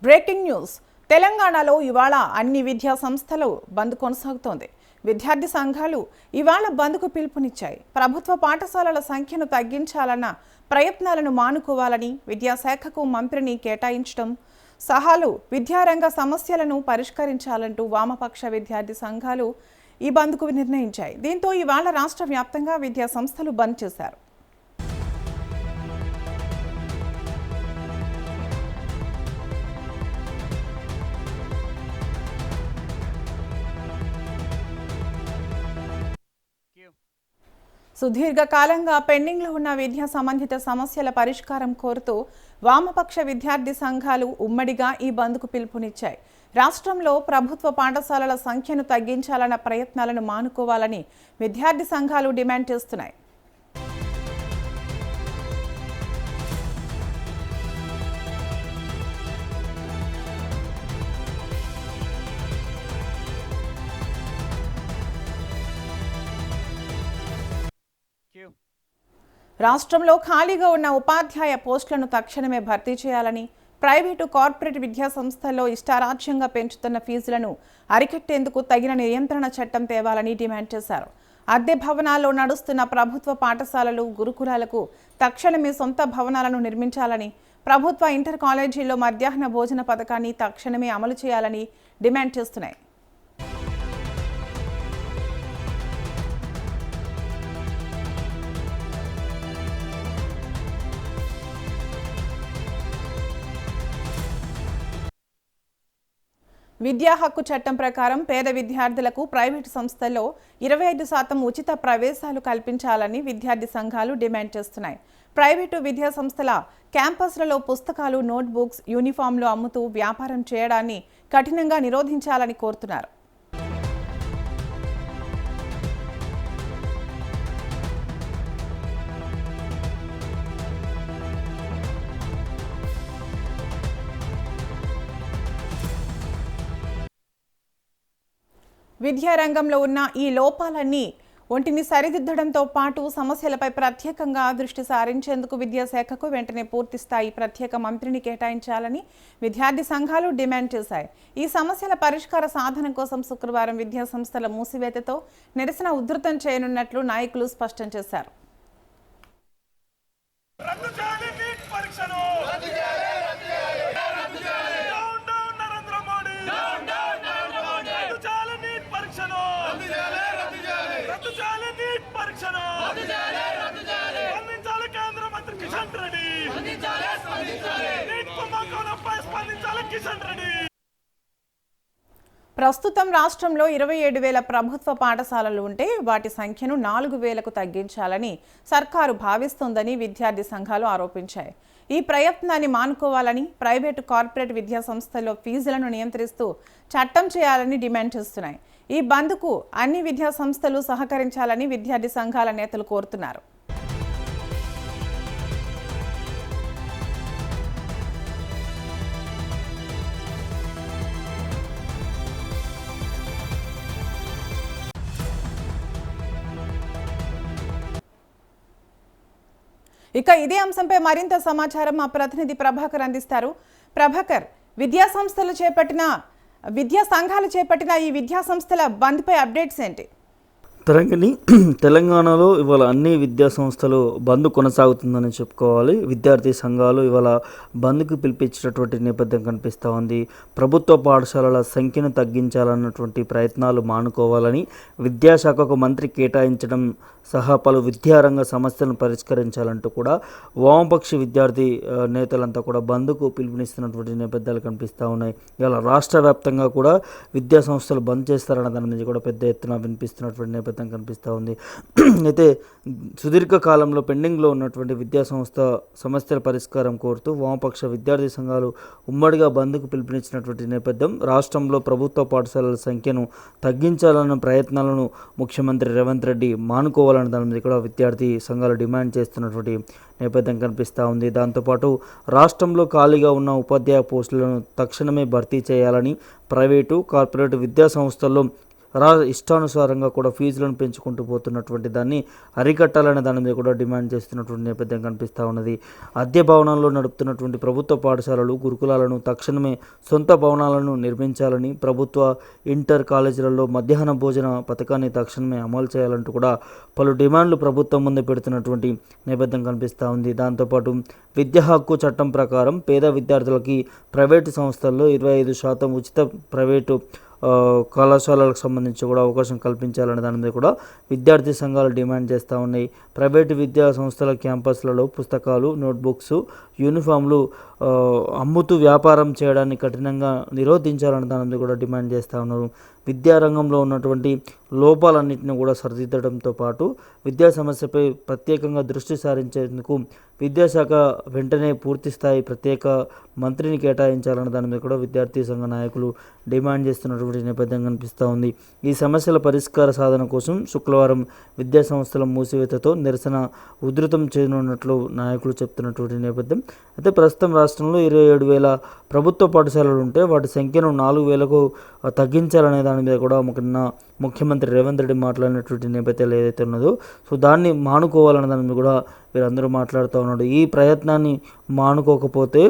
Breaking news. తెలంగాణలో ఇవాళ అన్ని విద్యా సంస్థలు బంద్ కొనసాగుతోంది. విద్యార్థి సంఘాలు ఇవాళ బంద్కు పిలుపునిచ్చాయి. ప్రభుత్వ పాఠశాలల సంఖ్యను తగ్గించాలన్న ప్రయత్నాలను మానుకోవాలని విద్యాశాఖకు మంత్రిని కేటాయించడం సహాలు విద్యారంగ సమస్యలను పరిష్కరించాలంటూ వామపక్ష విద్యార్థి సంఘాలు ఈ బంద్కు నిర్ణయించాయి. దీంతో ఇవాళ రాష్ట్ర వ్యాప్తంగా విద్యా సంస్థలు బంద్ చేశారు. సుదీర్ఘకాలంగా పెండింగ్లో ఉన్న విద్యా సంబంధిత సమస్యల పరిష్కారం కోరుతూ వామపక్ష విద్యార్థి సంఘాలు ఉమ్మడిగా ఈ బంద్కు పిలుపునిచ్చాయి. రాష్ట్రంలో ప్రభుత్వ పాఠశాలల సంఖ్యను తగ్గించాలన్న ప్రయత్నాలను మానుకోవాలని విద్యార్థి సంఘాలు డిమాండ్ చేస్తున్నాయి. రాష్ట్రంలో ఖాళీగా ఉన్న ఉపాధ్యాయ పోస్టులను తక్షణమే భర్తీ చేయాలని, ప్రైవేటు కార్పొరేట్ విద్యా సంస్థల్లో ఇష్టారాజ్యంగా పెంచుతున్న ఫీజులను అరికట్టేందుకు తగిన నియంత్రణ చట్టం తేవాలని డిమాండ్ చేశారు. అద్దె భవనాల్లో నడుస్తున్న ప్రభుత్వ పాఠశాలలు, గురుకులాలకు తక్షణమే సొంత భవనాలను నిర్మించాలని, ప్రభుత్వ ఇంటర్ కాలేజీల్లో మధ్యాహ్న భోజన పథకాన్ని తక్షణమే అమలు చేయాలని డిమాండ్ చేస్తున్నాయి. విద్యా హక్కు చట్టం ప్రకారం పేద విద్యార్థులకు ప్రైవేటు సంస్థల్లో 25% ఉచిత ప్రవేశాలు కల్పించాలని విద్యార్థి సంఘాలు డిమాండ్ చేస్తున్నాయి. ప్రైవేటు విద్యా సంస్థల క్యాంపస్లలో పుస్తకాలు, నోట్బుక్స్, యూనిఫామ్లు అమ్ముతూ వ్యాపారం చేయడాన్ని కఠినంగా నిరోధించాలని కోరుతున్నారు. విద్యారంగంలో ఉన్న ఈ లోపాలన్నీ ఒంటిని సరిదిద్దడంతో పాటు సమస్యలపై ప్రత్యేకంగా దృష్టి సారించేందుకు విద్యాశాఖకు వెంటనే పూర్తిస్థాయి ప్రత్యేక మంత్రిని కేటాయించాలని విద్యార్థి సంఘాలు డిమాండ్ చేశాయి. ఈ సమస్యల పరిష్కార సాధన కోసం శుక్రవారం విద్యా సంస్థల మూసివేతతో నిరసన ఉధృతం చేయనున్నట్లు నాయకులు స్పష్టం చేశారు. ప్రస్తుతం రాష్ట్రంలో 27,000 ప్రభుత్వ పాఠశాలలు ఉంటే వాటి సంఖ్యను 4,000కు తగ్గించాలని సర్కారు భావిస్తోందని విద్యార్థి సంఘాలు ఆరోపించాయి. ఈ ప్రయత్నాన్ని మానుకోవాలని, ప్రైవేటు కార్పొరేట్ విద్యా సంస్థల్లో ఫీజులను నియంత్రిస్తూ చట్టం చేయాలని డిమాండ్ చేస్తున్నాయి. ఈ బంద్కు అన్ని విద్యా సంస్థలు సహకరించాలని విద్యార్థి సంఘాల నేతలు కోరుతున్నారు. ఇక ఇదే అంశంపై మరింత సమాచారం మా ప్రతినిధి ప్రభాకర్ అందిస్తారు. ప్రభాకర్, విద్యా సంఘాలు చేపట్టిన ఈ విద్యా సంస్థల బంద్పై అప్డేట్స్ ఏంటి? తెలంగాణలో ఇవాళ అన్ని విద్యా సంస్థలు బంద్ కొనసాగుతుందని చెప్పుకోవాలి. విద్యార్థి సంఘాలు ఇవాళ బంద్కు పిలిపించినటువంటి నేపథ్యం కనిపిస్తూ ఉంది. ప్రభుత్వ పాఠశాలల సంఖ్యను తగ్గించాలన్నటువంటి ప్రయత్నాలు మానుకోవాలని, విద్యాశాఖకు మంత్రి కేటాయించడం సహా పలు విద్యారంగ సమస్యలను పరిష్కరించాలంటూ కూడా వామపక్ష విద్యార్థి నేతలంతా కూడా బంద్కు పిలుపునిస్తున్నటువంటి నేపథ్యాలు కనిపిస్తూ ఉన్నాయి. ఇవాళ రాష్ట్ర వ్యాప్తంగా కూడా విద్యా సంస్థలు బంద్ చేస్తారన్న దాని మీద కూడా పెద్ద ఎత్తున వినిపిస్తున్నటువంటి నేపథ్యం కనిపిస్తూ ఉంది. అయితే సుదీర్ఘకాలంలో పెండింగ్లో ఉన్నటువంటి విద్యా సంస్థ సమస్యల పరిష్కారం కోరుతూ వామపక్ష విద్యార్థి సంఘాలు ఉమ్మడిగా బంద్కు పిలుపునిచ్చినటువంటి నేపథ్యం. రాష్ట్రంలో ప్రభుత్వ పాఠశాలల సంఖ్యను తగ్గించాలన్న ప్రయత్నాలను ముఖ్యమంత్రి రేవంత్ రెడ్డి మానుకోవాలని దాని మీద కూడా విద్యార్థి సంఘాలు డిమాండ్ చేస్తున్నటువంటి నేపథ్యం కనిపిస్తూ ఉంది. దాంతోపాటు రాష్ట్రంలో ఖాళీగా ఉన్న ఉపాధ్యాయ పోస్టులను తక్షణమే భర్తీ చేయాలని, ప్రైవేటు కార్పొరేట్ విద్యా సంస్థల్లో ఇష్టానుసారంగా కూడా ఫీజులను పెంచుకుంటూ పోతున్నటువంటి దాన్ని అరికట్టాలనే దాని మీద కూడా డిమాండ్ చేస్తున్నటువంటి నేపథ్యం కనిపిస్తూ ఉన్నది. అద్దె భవనాల్లో నడుపుతున్నటువంటి ప్రభుత్వ పాఠశాలలు, గురుకులాలను తక్షణమే సొంత భవనాలను నిర్మించాలని, ప్రభుత్వ ఇంటర్ కాలేజీలలో మధ్యాహ్న భోజన పథకాన్ని తక్షణమే అమలు చేయాలంటూ కూడా పలు డిమాండ్లు ప్రభుత్వం ముందు పెడుతున్నటువంటి నేపథ్యం కనిపిస్తూ ఉంది. దాంతోపాటు విద్యా హక్కు చట్టం ప్రకారం పేద విద్యార్థులకి ప్రైవేటు సంస్థల్లో 25% ఉచిత ప్రైవేటు కళాశాలలకు సంబంధించి కూడా అవకాశం కల్పించాలనే దాని మీద కూడా విద్యార్థి సంఘాలు డిమాండ్ చేస్తూ ఉన్నాయి. ప్రైవేటు విద్యా సంస్థల క్యాంపస్లలో పుస్తకాలు, నోట్బుక్స్, యూనిఫామ్లు అమ్ముతూ వ్యాపారం చేయడాన్ని కఠినంగా నిరోధించాలనే దాని మీద కూడా డిమాండ్ చేస్తూ ఉన్నారు. విద్యారంగంలో ఉన్నటువంటి లోపాలన్నింటినీ కూడా సరిదిద్దడంతో పాటు విద్యా సమస్యపై ప్రత్యేకంగా దృష్టి సారించేందుకు విద్యాశాఖ వెంటనే పూర్తిస్థాయి ప్రత్యేక మంత్రిని కేటాయించాలన్న దాని మీద కూడా విద్యార్థి సంఘ నాయకులు డిమాండ్ చేస్తున్నటువంటి నేపథ్యం కనిపిస్తూ ఉంది. ఈ సమస్యల పరిష్కార సాధన కోసం శుక్రవారం విద్యా సంస్థల మూసివేతతో నిరసన ఉధృతం చేయనున్నట్లు నాయకులు చెప్తున్నటువంటి నేపథ్యం. అయితే ప్రస్తుతం రాష్ట్రంలో 27,000 ప్రభుత్వ పాఠశాలలు ఉంటే వాటి సంఖ్యను 4,000కు తగ్గించాలనే దాని మీద కూడా ముఖ్యమంత్రి రేవంత్ రెడ్డి మాట్లాడినటువంటి నేపథ్యాలు ఏదైతే ఉన్నదో సో దాన్ని మానుకోవాలనే దాని మీద కూడా వీరందరూ మాట్లాడుతూ ఉన్నాడు. ఈ ప్రయత్నాన్ని మానుకోకపోతే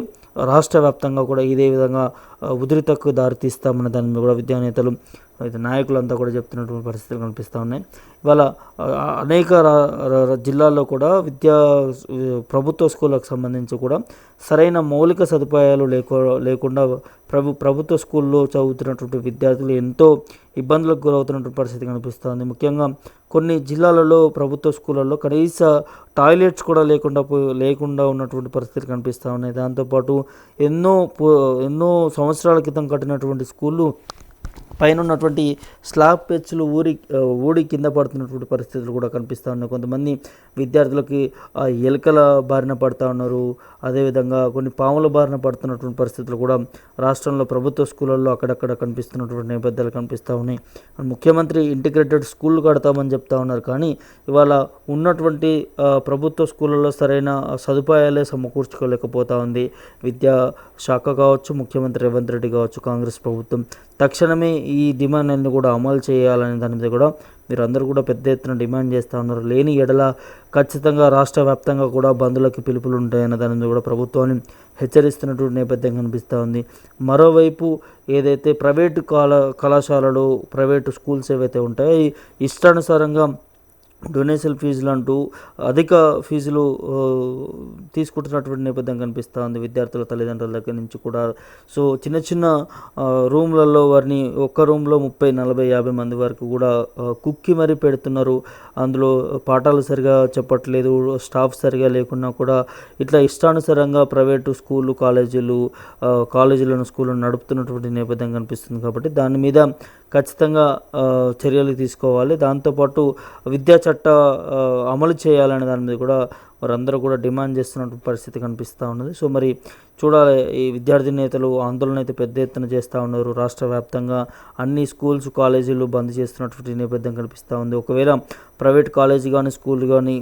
రాష్ట్ర వ్యాప్తంగా కూడా ఇదే విధంగా ఉధృతకు దారితీస్తామన్న దాని మీద కూడా విద్యానేతలు నాయకులంతా కూడా చెప్తున్నటువంటి పరిస్థితులు కనిపిస్తూ ఉన్నాయి. ఇవాళ అనేక జిల్లాల్లో కూడా ప్రభుత్వ స్కూళ్ళకు సంబంధించి కూడా సరైన మౌలిక సదుపాయాలు లేకుండా ప్రభుత్వ స్కూల్లో చదువుతున్నటువంటి విద్యార్థులు ఎంతో ఇబ్బందులకు గురవుతున్నటువంటి పరిస్థితి కనిపిస్తుంది. ముఖ్యంగా కొన్ని జిల్లాలలో ప్రభుత్వ స్కూళ్ళల్లో కనీస టాయిలెట్స్ కూడా లేకుండా ఉన్నటువంటి పరిస్థితులు కనిపిస్తూ ఉన్నాయి. దాంతోపాటు ఎన్నో సంవత్సరాల క్రితం కట్టినటువంటి స్కూళ్ళు పైన ఉన్నటువంటి స్లాబ్ పెచ్చులు ఊడి కింద పడుతున్నటువంటి పరిస్థితులు కూడా కనిపిస్తూ ఉన్నాయి. కొంతమంది విద్యార్థులకి ఎలుకల బారిన పడుతూ ఉన్నారు. అదేవిధంగా కొన్ని పాముల బారిన పడుతున్నటువంటి పరిస్థితులు కూడా రాష్ట్రంలో ప్రభుత్వ స్కూళ్ళల్లో అక్కడక్కడ కనిపిస్తున్నటువంటి నేపథ్యాలు కనిపిస్తూ ఉన్నాయి. ముఖ్యమంత్రి ఇంటిగ్రేటెడ్ స్కూళ్ళు కడతామని చెప్తా ఉన్నారు, కానీ ఇవాళ ఉన్నటువంటి ప్రభుత్వ స్కూళ్ళల్లో సరైన సదుపాయాలే సమకూర్చుకోలేకపోతూ ఉంది విద్యా శాఖ కావచ్చు, ముఖ్యమంత్రి రేవంత్ రెడ్డి కావచ్చు, కాంగ్రెస్ ప్రభుత్వం. తక్షణమే ఈ డిమాండ్ని కూడా అమలు చేయాలనే దాని మీద కూడా మీరందరూ కూడా పెద్ద ఎత్తున డిమాండ్ చేస్తూ ఉన్నారు. లేని ఎడల ఖచ్చితంగా రాష్ట్ర వ్యాప్తంగా కూడా బంధులకి పిలుపులు ఉంటాయన్న దాని మీద కూడా ప్రభుత్వాన్ని హెచ్చరిస్తున్నటువంటి నేపథ్యం కనిపిస్తూ ఉంది. మరోవైపు ఏదైతే ప్రైవేటు కళాశాలలు, ప్రైవేటు స్కూల్స్ ఏవైతే ఉంటాయో ఇష్టానుసారంగా డొనేషన్ ఫీజులు అంటూ అధిక ఫీజులు తీసుకుంటున్నటువంటి నేపథ్యం కనిపిస్తూ ఉంది విద్యార్థుల తల్లిదండ్రుల దగ్గర నుంచి కూడా. సో చిన్న రూమ్లలో వారిని ఒక్క రూమ్లో 30, 40, 50 మంది వరకు కూడా కుక్కి మరీ పెడుతున్నారు. అందులో పాఠాలు సరిగా చెప్పట్లేదు, స్టాఫ్ సరిగా లేకున్నా కూడా ఇట్లా ఇష్టానుసారంగా ప్రైవేటు స్కూళ్ళు, కాలేజీలను స్కూళ్ళను నడుపుతున్నటువంటి నేపథ్యం కనిపిస్తుంది. కాబట్టి దాని మీద ఖచ్చితంగా చర్యలు తీసుకోవాలి. దాంతోపాటు విద్యా చట్ట అమలు చేయాలనే దాని మీద కూడా వారందరూ కూడా డిమాండ్ చేస్తున్నటువంటి పరిస్థితి కనిపిస్తూ ఉన్నది. సో మరి చూడాలి, ఈ విద్యార్థి నేతలు ఆందోళన అయితే పెద్ద ఎత్తున చేస్తూ ఉన్నారు. రాష్ట్ర వ్యాప్తంగా అన్ని స్కూల్స్, కాలేజీలు బంద్ చేస్తున్నటువంటి నేపథ్యం కనిపిస్తూ ఉంది. ఒకవేళ ప్రైవేట్ కాలేజీ కానీ స్కూల్ కానీ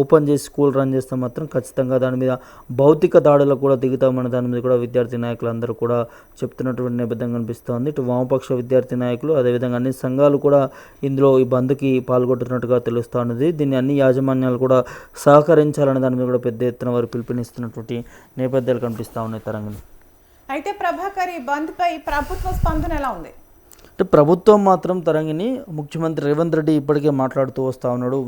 ఓపెన్ చేసి స్కూల్ రన్ చేస్తే మాత్రం ఖచ్చితంగా దాని మీద భౌతిక దాడులకు కూడా దిగుతామనే దాని మీద కూడా విద్యార్థి నాయకులు అందరూ కూడా చెప్తున్నటువంటి నేపథ్యం కనిపిస్తోంది. ఇటు వామపక్ష విద్యార్థి నాయకులు, అదేవిధంగా అన్ని సంఘాలు కూడా ఇందులో ఈ బంద్కి పాల్గొంటున్నట్టుగా తెలుస్తూ ఉన్నది. దీన్ని అన్ని యాజమాన్యాలు కూడా సహకరించాలనే దాని మీద కూడా పెద్ద ఎత్తున వారు పిలుపునిస్తున్నటువంటి నేపథ్యాలు కనిపిస్తూ ఉన్నాయి. తరంగిణి, అయితే ప్రభాకర్, ఈ బంద్పై ప్రభుత్వ స్పందన ఎలా ఉంది? అంటే ప్రభుత్వం మాత్రం తరంగిణి ముఖ్యమంత్రి రేవంత్ రెడ్డి ఇప్పటికే మాట్లాడుతూ వస్తూ ఉన్నాడు.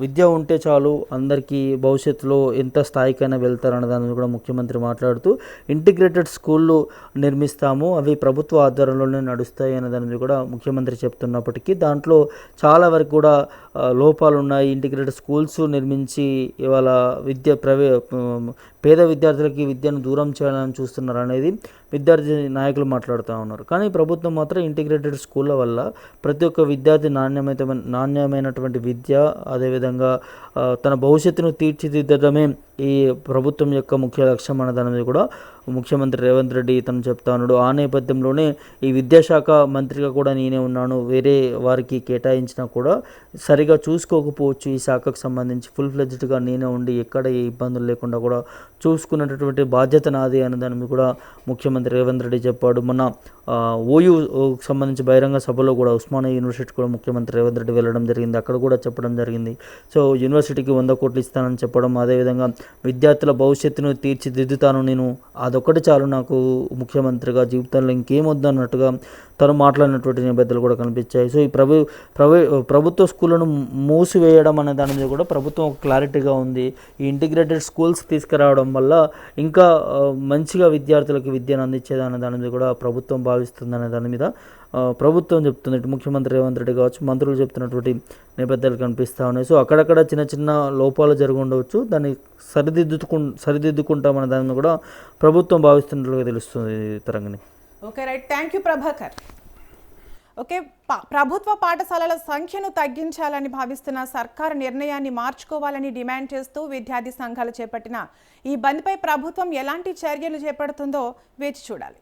విద్య ఉంటే చాలు, అందరికీ భవిష్యత్తులో ఎంత స్థాయికైనా వెళ్తారన్న దాని కూడా ముఖ్యమంత్రి మాట్లాడుతూ ఇంటిగ్రేటెడ్ స్కూళ్ళు నిర్మిస్తాము, అవి ప్రభుత్వ ఆధ్వర్యంలోనే నడుస్తాయి అనే దాని మీద కూడా ముఖ్యమంత్రి చెప్తున్నప్పటికీ దాంట్లో చాలా వరకు కూడా లోపాలు ఉన్నాయి. ఇంటిగ్రేటెడ్ స్కూల్స్ నిర్మించి ఇవాళ పేద విద్యార్థులకి విద్యను దూరం చేయాలని చూస్తున్నారు అనేది విద్యార్థి నాయకులు మాట్లాడుతూ ఉన్నారు. కానీ ప్రభుత్వం మాత్రం ఇంటిగ్రేటెడ్ స్కూళ్ళ వల్ల ప్రతి ఒక్క విద్యార్థి నాణ్యమైనటువంటి విద్య, అదేవిధంగా తన భవిష్యత్తును తీర్చిదిద్దడమే ఈ ప్రభుత్వం యొక్క ముఖ్య లక్ష్యం అన్న దాని మీద కూడా ముఖ్యమంత్రి రేవంత్ రెడ్డి ఇతను చెప్తా ఉన్నాడు. ఆ నేపథ్యంలోనే ఈ విద్యాశాఖ మంత్రిగా కూడా నేనే ఉన్నాను, వేరే వారికి కేటాయించినా కూడా సరిగా చూసుకోకపోవచ్చు, ఈ శాఖకు సంబంధించి ఫుల్ ఫ్లెడ్జ్డ్గా నేనే ఉండి ఎక్కడ ఏ ఇబ్బందులు లేకుండా కూడా చూసుకున్నటువంటి బాధ్యత నాది అనే దాని మీద కూడా ముఖ్యమంత్రి రేవంత్ రెడ్డి చెప్పాడు. మొన్న ఓయూకి సంబంధించి బహిరంగ సభలో కూడా ఉస్మానియా యూనివర్సిటీ కూడా ముఖ్యమంత్రి రేవంత్ రెడ్డి వెళ్ళడం జరిగింది, అక్కడ కూడా చెప్పడం జరిగింది. సో యూనివర్సిటీకి 100 కోట్లు ఇస్తానని చెప్పడం, అదేవిధంగా విద్యార్థుల భవిష్యత్తును తీర్చిదిద్దుతాను నేను, అదొక్కటి చాలు నాకు ముఖ్యమంత్రిగా, జీవితంలో ఇంకేం వద్దు అన్నట్టుగా తను మాట్లాడినటువంటి నేపథ్యాలు కూడా కనిపించాయి. సో ఈ ప్రభుత్వ స్కూళ్ళను మూసివేయడం అనే దాని మీద కూడా ప్రభుత్వం ఒక క్లారిటీగా ఉంది. ఈ ఇంటిగ్రేటెడ్ స్కూల్స్ తీసుకురావడం వల్ల ఇంకా మంచిగా విద్యార్థులకు విద్యను అందించేదనే దాని మీద కూడా ప్రభుత్వం భావిస్తుందనే దాని మీద ప్రభుత్వం చెప్తుంది. ఇటు ముఖ్యమంత్రి రేవంత్ రెడ్డి కావచ్చు, మంత్రులు చెప్తున్నటువంటి నేపథ్యాలు కనిపిస్తూ ఉన్నాయి. సో అక్కడక్కడ చిన్న చిన్న లోపాలు జరిగి ఉండవచ్చు, దాన్ని సరిదిద్దుకుంటామనే దాన్ని కూడా ప్రభుత్వం భావిస్తున్నట్లుగా తెలుస్తుంది Tarangini. Okay, right, thank you Prabhakar. Okay, ప్రభుత్వ పాఠశాలల సంఖ్యను తగ్గించాలని భావిస్తున్న సర్కారు నిర్ణయాన్ని మార్చుకోవాలని డిమాండ్ చేస్తూ విద్యార్థి సంఘాలు చేపట్టిన ఈ బంద్పై ప్రభుత్వం ఎలాంటి చర్యలు చేపడుతుందో వేచి చూడాలి.